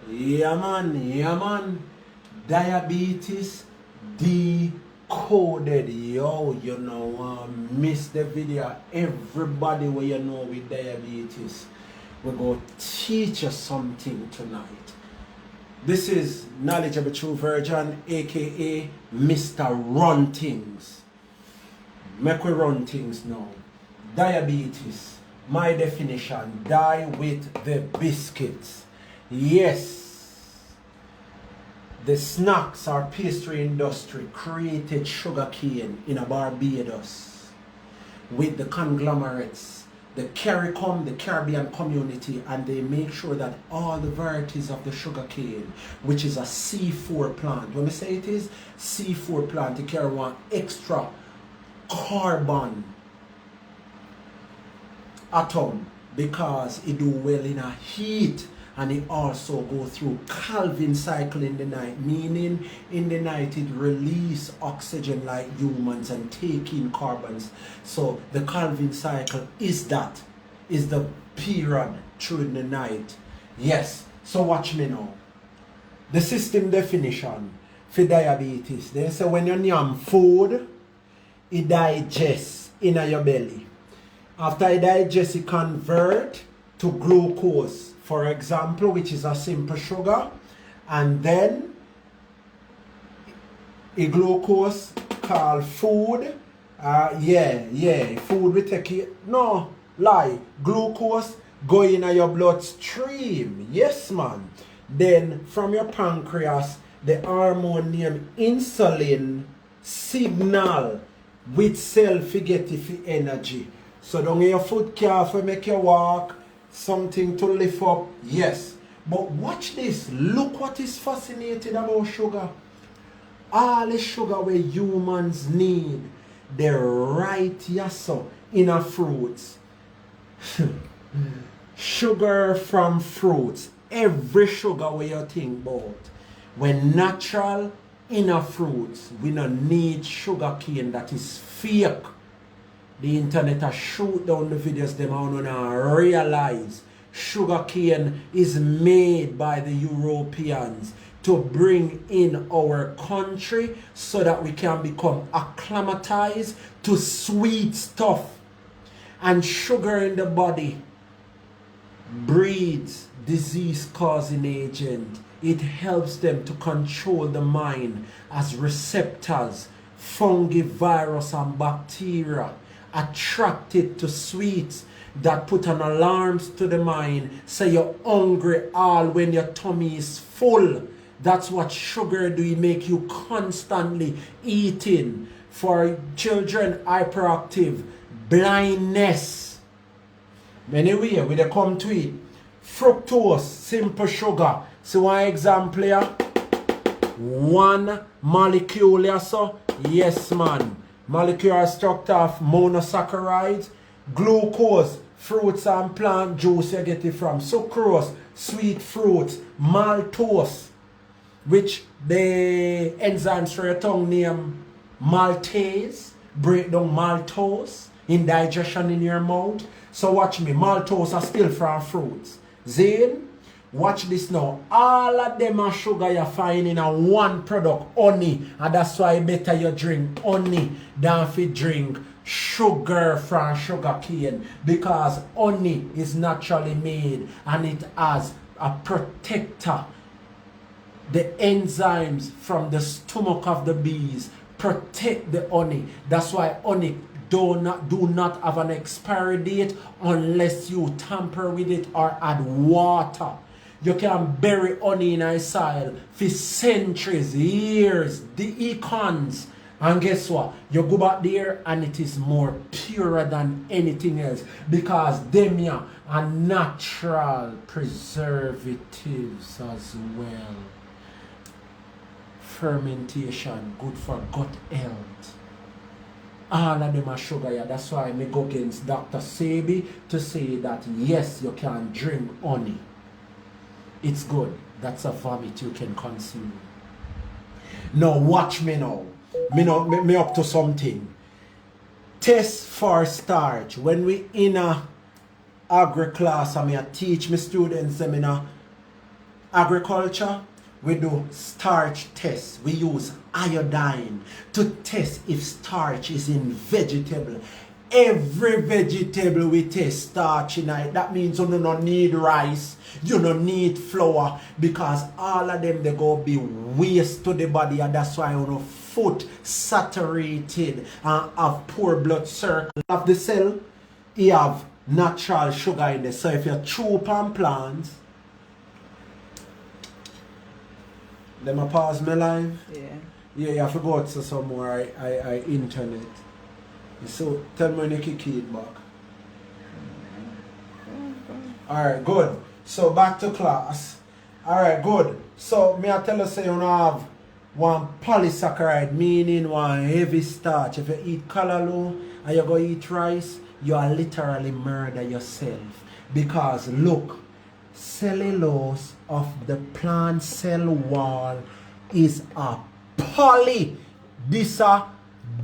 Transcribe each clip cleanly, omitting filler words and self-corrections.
Yeah man. Diabetes decoded. Yo, you know, miss the video. Everybody where you know with diabetes, we're going to teach you something tonight. This is Knowledge of a True Virgin, aka Mr. Run Things. Make we run things now. Diabetes, my definition, die with the biscuits. Yes, the snacks or pastry industry created sugarcane in Barbados with the conglomerates, the CARICOM, the Caribbean community, and they make sure that all the varieties of the sugarcane, which is a C4 plant, when we say it is C4 plant, it carry one extra carbon atom because it do well in a heat, and it also go through Calvin cycle in the night, meaning in the night it release oxygen like humans and take in carbons. So the Calvin cycle is the period through the night. Yes, so watch me now. The system definition for diabetes, they say when you yam food, it digests in your belly. After it digests, it convert to glucose, for example, which is a simple sugar, and then a glucose called food. Food we take it. No, lie. Glucose go in your bloodstream. Yes, man. Then from your pancreas, the hormone named insulin signal with cell forget if energy. So don't your foot careful, make you walk, something to lift up. Yes. But watch this. Look what is fascinating about sugar. All the sugar where humans need, they're right yasso in a fruits. Sugar from fruits. Every sugar where you think about. When natural in a fruits, we don't need sugar cane that is fake. The internet has shoot down the videos them and now realize sugar cane is made by the Europeans to bring in our country so that we can become acclimatized to sweet stuff. And sugar in the body breeds disease-causing agent. It helps them to control the mind as receptors, fungi, virus, and bacteria attracted to sweets that put an alarms to the mind, say you're hungry all when your tummy is full. That's what sugar do. It make you constantly eating. For children, hyperactive, blindness. Anyway, we come to it. Fructose, simple sugar. So one example here. One molecule here, so yes man. Molecular structure of monosaccharides, glucose, fruits and plant juice you get it from, sucrose, sweet fruits, maltose, which the enzymes for your tongue name maltase, break down maltose, indigestion in your mouth. So watch me, maltose are still from fruits. Zane, watch this now. All of them are sugar you find in a one product, honey. And that's why better you drink honey than if you drink sugar from sugar cane. Because honey is naturally made and it has a protector. The enzymes from the stomach of the bees protect the honey. That's why honey do not have an expiry date unless you tamper with it or add water. You can bury honey in a soil for centuries, years, the eons. And guess what? You go back there and it is more purer than anything else. Because them are natural preservatives as well. Fermentation, good for gut health. All of them are sugar, yeah. That's why I go against Dr. Sebi to say that yes, you can drink honey. It's good. That's a vomit you can consume. Now watch me now. Me up to something. Test for starch. When we in a agri class, I teach my students them in a Agriculture, we do starch tests. We use iodine to test if starch is in vegetable. Every vegetable we test starch in it. That means you don't need rice, you don't need flour, because all of them they go be waste to the body, and that's why you food saturated and have poor blood circle of the cell. You have natural sugar in there. So if you chew palm plants, let me pause my live. Yeah. Yeah, you have to go to somewhere I internet. So tell me when you kick it back. Alright, good. So back to class. Alright, good. So me I tell you say you don't have one polysaccharide, meaning one heavy starch. If you eat callaloo and you go eat rice, you are literally murder yourself. Because look, cellulose of the plant cell wall is a poly. This a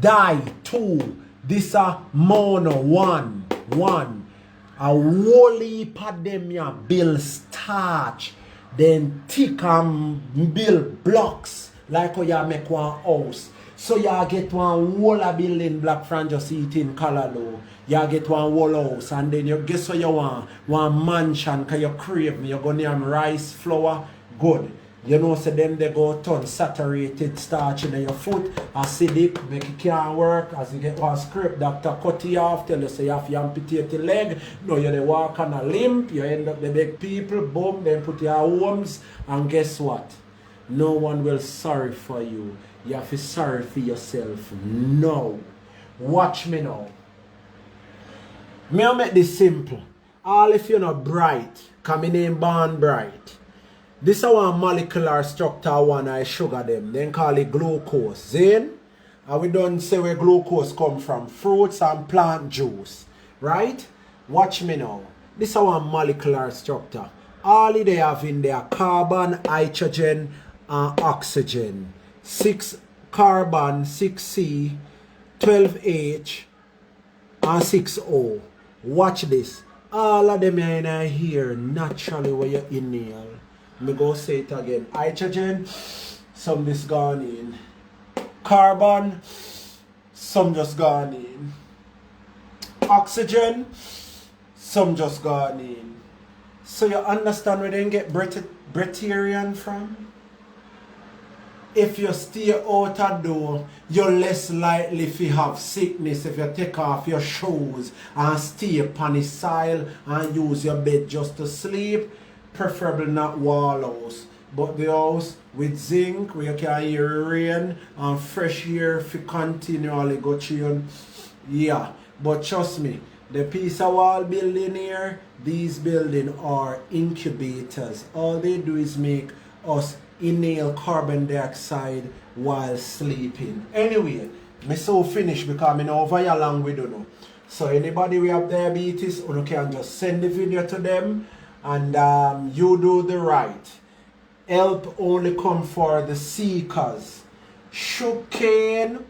di 2. This a mono 1. A whole heap of them ya build starch. Then thick and build blocks like how you make one house. So you get one whole building block from just eating callaloo. You get one whole house, and then you guess what you want? One mansion, because you crave me. You're going to have rice, flour, good. You know, so then they go turn saturated starch in your food, acidic, make it can't work. As you get one script, doctor cut you off, tell you say you have to amputate your leg. No, you they walk on a limp, you end up the big people, boom, then put your homes, and guess what? No one will sorry for you. You have to sorry for yourself. No. Watch me now. Me I make this simple. All if you're not bright, come in name born bright. This is one molecular structure one I sugar them. Then call it glucose. Then and we don't say where glucose come from. Fruits and plant juice. Right? Watch me now. This is one molecular structure. All they have in there carbon, hydrogen, and oxygen. 6 carbon, 6C, 12H, and 6O. Watch this. All of them are in here naturally when you inhale. Me go say it again. Hydrogen, some just gone in. Carbon, some just gone in. Oxygen, some just gone in. So you understand where they get Breatharian from? If you stay out of door, you're less likely to have sickness if you take off your shoes and stay upon the soil and use your bed just to sleep. Preferably not wall house, but the house with zinc where you can hear rain and fresh air if you continually go through. Yeah, but trust me, the piece of wall building here, these buildings are incubators. All they do is make us inhale carbon dioxide while sleeping. Anyway, me so finished because I know over here long we don't know. So anybody we have diabetes, you can just send the video to them and you do the right. Help only come for the seekers. Sugar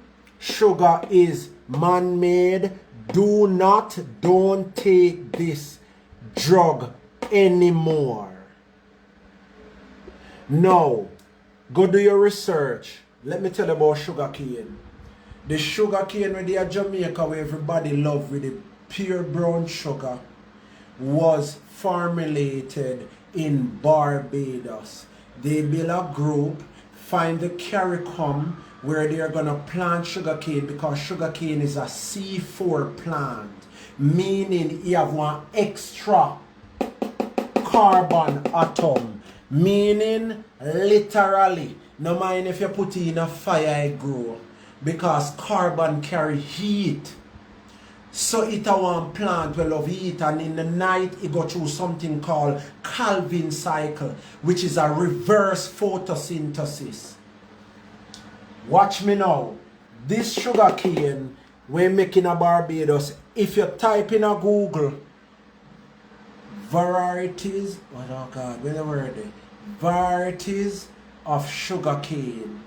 is man-made. Don't take this drug anymore. Now, go do your research. Let me tell you about sugar cane. The sugar cane with the Jamaica where everybody love with the pure brown sugar was formulated in Barbados. They build a group, find the CARICOM where they are going to plant sugar cane because sugar cane is a C4 plant, meaning you have one extra carbon atom, meaning literally, no mind if you put it in a fire it grow because carbon carry heat. So it a one plant will love heat, and in the night it go through something called Calvin cycle, which is a reverse photosynthesis. Watch me now. This sugar cane we're making a Barbados, if you type in a Google varieties, oh God, where the word? Varieties of sugar cane.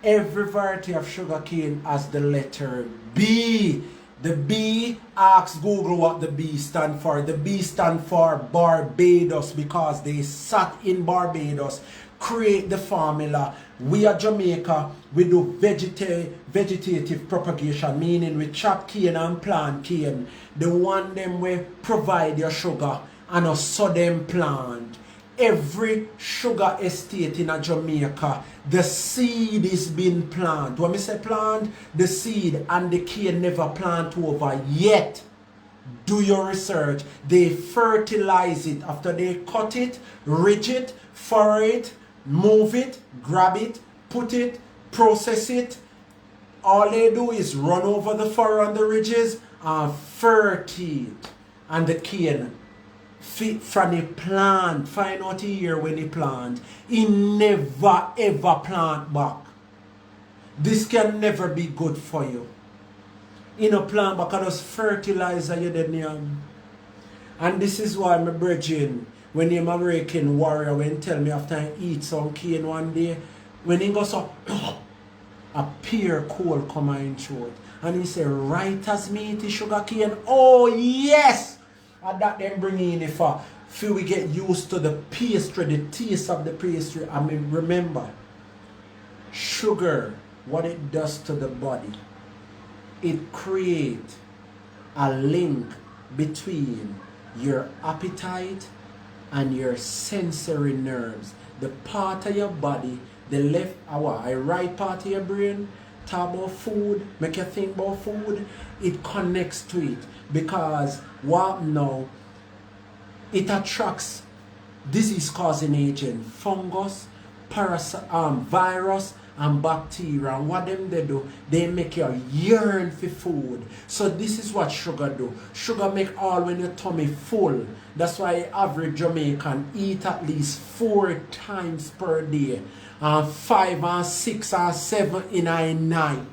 Every variety of sugar cane has the letter B. The B, ask Google what the B stand for. The B stand for Barbados because they sat in Barbados, create the formula. We at Jamaica, we do vegetative propagation, meaning we chop cane and plant cane. The one them we provide your sugar and a sudden plant. Every sugar estate in a Jamaica, the seed is being planted. When we say plant, the seed and the cane never plant over yet. Do your research. They fertilize it after they cut it, ridge it, furrow it, move it, grab it, put it, process it. All they do is run over the furrow and the ridges and fertile. And the cane fit from the plant. Find out here when he plant. He never ever plant back. This can never be good for you. In a plant back, I just fertilizer you then. And this is why my brethren, when the American warrior when tell me after I eat some cane one day, when he goes so a pure cold come in throat. And he say, right as me eat sugar cane. Oh yes! And that then bring in if we get used to the pastry, the taste of the pastry. I mean, remember, sugar, what it does to the body, it creates a link between your appetite and your sensory nerves. The part of your body, the left, right part of your brain, talk about food, make you think about food, it connects to it. Because what now, it attracts disease-causing agent, fungus, virus, and bacteria. And what them they do, they make you yearn for food. So this is what sugar do. Sugar make all when your tummy full. That's why average Jamaican eat at least 4 times per day. 5 and 6 and 7 in a night.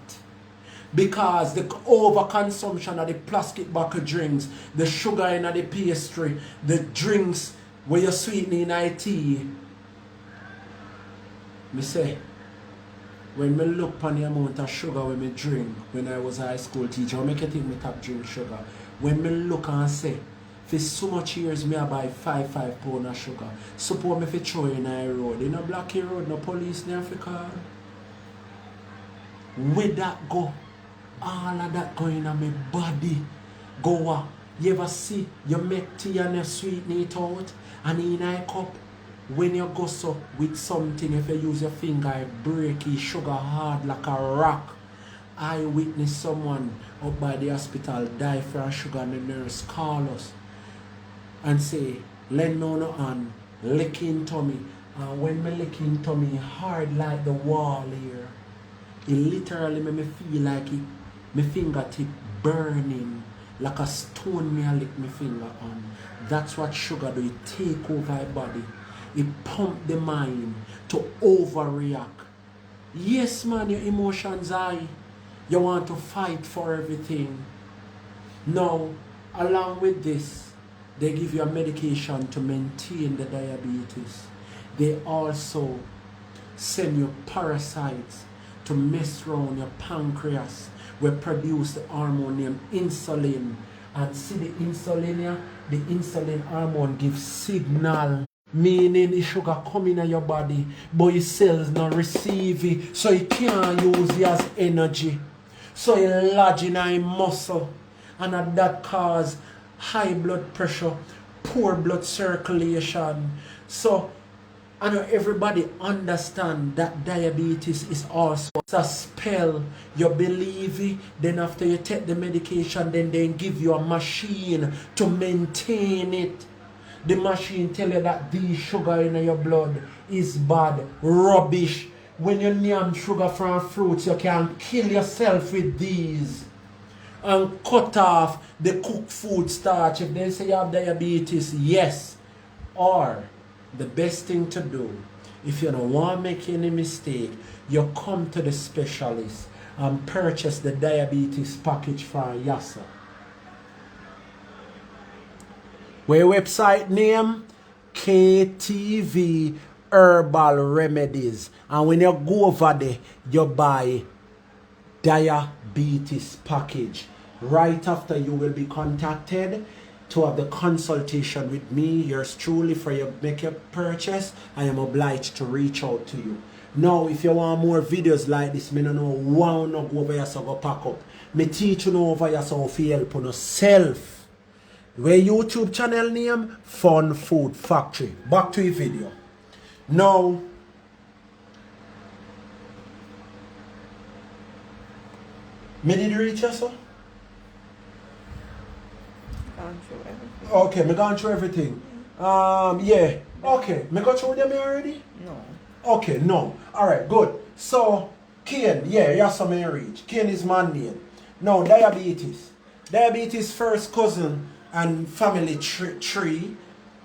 Because the overconsumption of the plastic bottle drinks, the sugar in the pastry, the drinks where you sweeten in a tea. Me say, when me look upon the amount of sugar when me drink when I was a high school teacher, I make you think me top drink sugar. When me look and say, for so much years me I buy 5 pounds of sugar. Suppose me fi throw in a road. In a black road, no police in Africa. Where that go? All of that going on my body. Go you ever see you make tea and you sweeten it out and in a cup when you go so with something if you use your finger it break it sugar hard like a rock. I witness someone up by the hospital die from sugar and the nurse call us and say lend no hand licking tummy and when me licking tummy hard like the wall here it literally make me feel like it my fingertip burning like a stone me I lick my finger on. That's what sugar do. It take over your body. It pump the mind to overreact. Yes man, your emotions high. You want to fight for everything. Now, along with this, they give you a medication to maintain the diabetes. They also send you parasites to mess around your pancreas. We produce the hormone named insulin. And see the insulin here? The insulin hormone gives signal. Meaning the sugar come in your body, but your cells not receive it. So you can't use it as energy. So it lodge in your muscle. And that cause high blood pressure, poor blood circulation. So I know everybody understand that diabetes is also a spell. You believe it, then after you take the medication, then they give you a machine to maintain it. The machine tell you that the sugar in your blood is bad, rubbish. When you name sugar from fruits, you can kill yourself with these. And cut off the cooked food starch. If they say you have diabetes, yes. Or the best thing to do, if you don't want to make any mistake, you come to the specialist and purchase the diabetes package from Yasa. Where website name? KTV Herbal Remedies. And when you go over there, you buy diabetes package. Right after, you will be contacted to have the consultation with me, yours truly, for you make your purchase. I am obliged to reach out to you. Now, if you want more videos like this, me no know why not go over here so go pack up. Me teach you know over here so if you help on yourself. Where YouTube channel name, Fun Food Factory. Back to the video. Now, me did reach you, sir? Gone through everything. Okay, me gone through everything. Yeah. Okay, me got through them already? No. Okay, no. Alright, good. So, Cain, yeah, you have some reach. Cain is man name. Now, diabetes. Diabetes first cousin and family tree.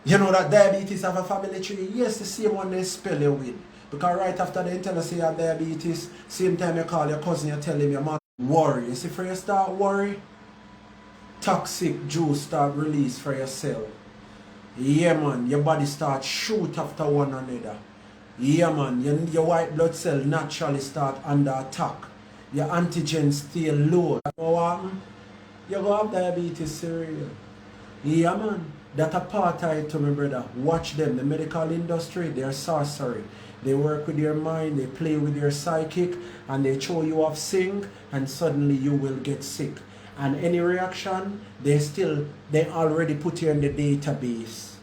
You know that diabetes have a family tree? Yes, the same one they spell it with. Because right after they tell us you have diabetes, same time you call your cousin, you tell him your mom worry. You see, for you start worry, toxic juice start release for your cell. Yeah, man, your body start shoot after one another. Yeah, man, your white blood cell naturally start under attack. Your antigens stay low. You know what happen? You go have diabetes cereal. Yeah, man, that a part of it to me, brother. Watch them, the medical industry, they're sorcery. They work with your mind, they play with your psychic, and they show you off sing, and suddenly you will get sick. And any reaction, they already put you in the database.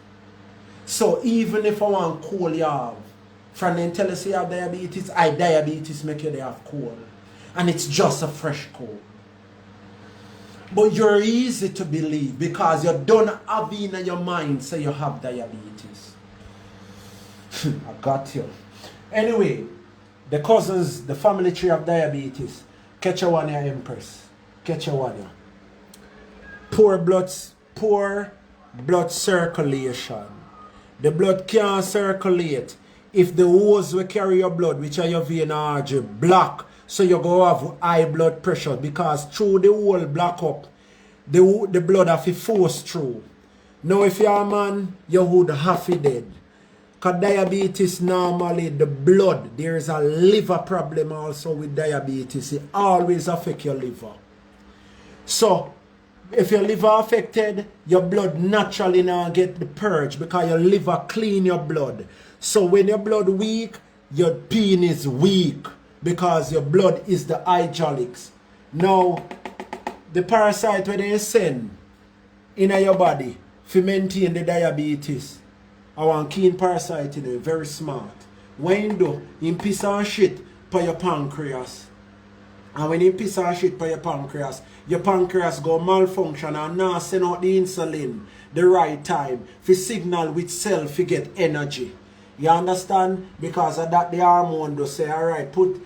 So even if I want cold you have, from them tell us you have diabetes, diabetes make you have cold. And it's just a fresh cold. But you're easy to believe because you don't have in your mind say you have diabetes. I got you. Anyway, the cousins, the family tree of diabetes. Catch your one here, Empress. Catch your one here. Poor blood circulation. The blood can't circulate if the hose will carry your blood, which are your vein artery, block. So you go have high blood pressure because through the whole block up, the blood have to force through. Now if you're a man, you would have to dead. Because diabetes normally, the blood, there is a liver problem also with diabetes. It always affects your liver. So, if your liver affected, your blood naturally now get the purge because your liver clean your blood. So when your blood weak, your peen is weak because your blood is the hydraulics. Now, the parasite where they send in your body to maintain the diabetes. I want keen parasite in it, very smart. When you do, you piss and shit for your pancreas. And when you piss and shit for your pancreas go malfunction and now send out the insulin the right time for signal with cell to get energy. You understand? Because of that the hormone do say, alright, put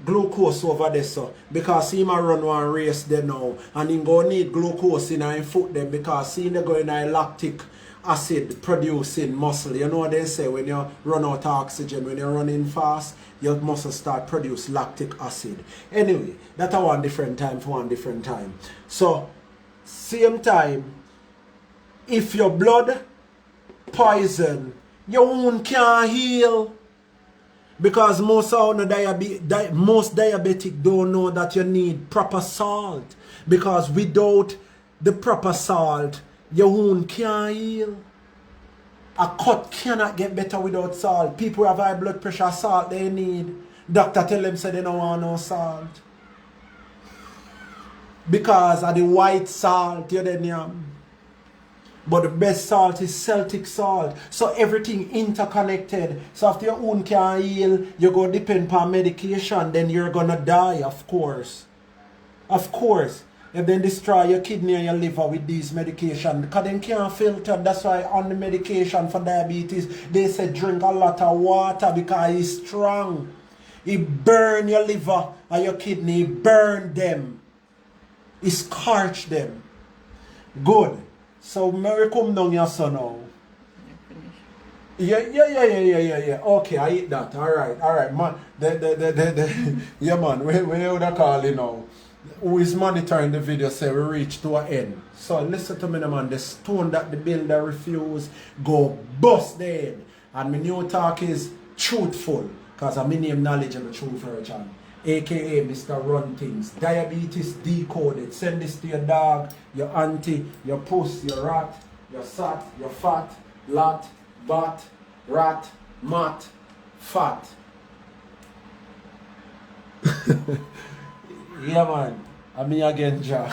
glucose over there so because he might run one race there now and he go need glucose in his foot them because he they go in a lactic acid producing muscle. You know what they say when you run out of oxygen, when you're running fast, your muscle start produce lactic acid. Anyway, that's a one different time for one different time. So, same time, if your blood poison, your wound can't heal. Because most diabetic don't know that you need proper salt. Because without the proper salt, your wound can't heal. A cut cannot get better without salt. People who have high blood pressure, salt they need. Doctor tell them say they don't want no salt. Because of the white salt you then have. But the best salt is Celtic salt. So everything interconnected. So after your wound can't heal, you go depend on medication, then you're gonna die, of course. Of course. If they destroy your kidney and your liver with these medication, because they can't filter. That's why on the medication for diabetes, they say drink a lot of water because it's strong. It burn your liver and your kidney, it burn them. It scorch them. Good. So Mary come down your son now. Yeah. Okay, I eat that. Alright, man. Yeah, man. We would have called you now. Who is monitoring the video say we reach to an end. So listen to me, man. The stone that the builder refused go bust the head. And my new talk is truthful. Because I name knowledge and the truth virgin. aka Mr. Run Things. Diabetes Decoded. Send this to your dog, your auntie, your puss, your rat, your sat, your fat, lat, bat, rat, mat, fat. Yeah man, I'm me again, Ja.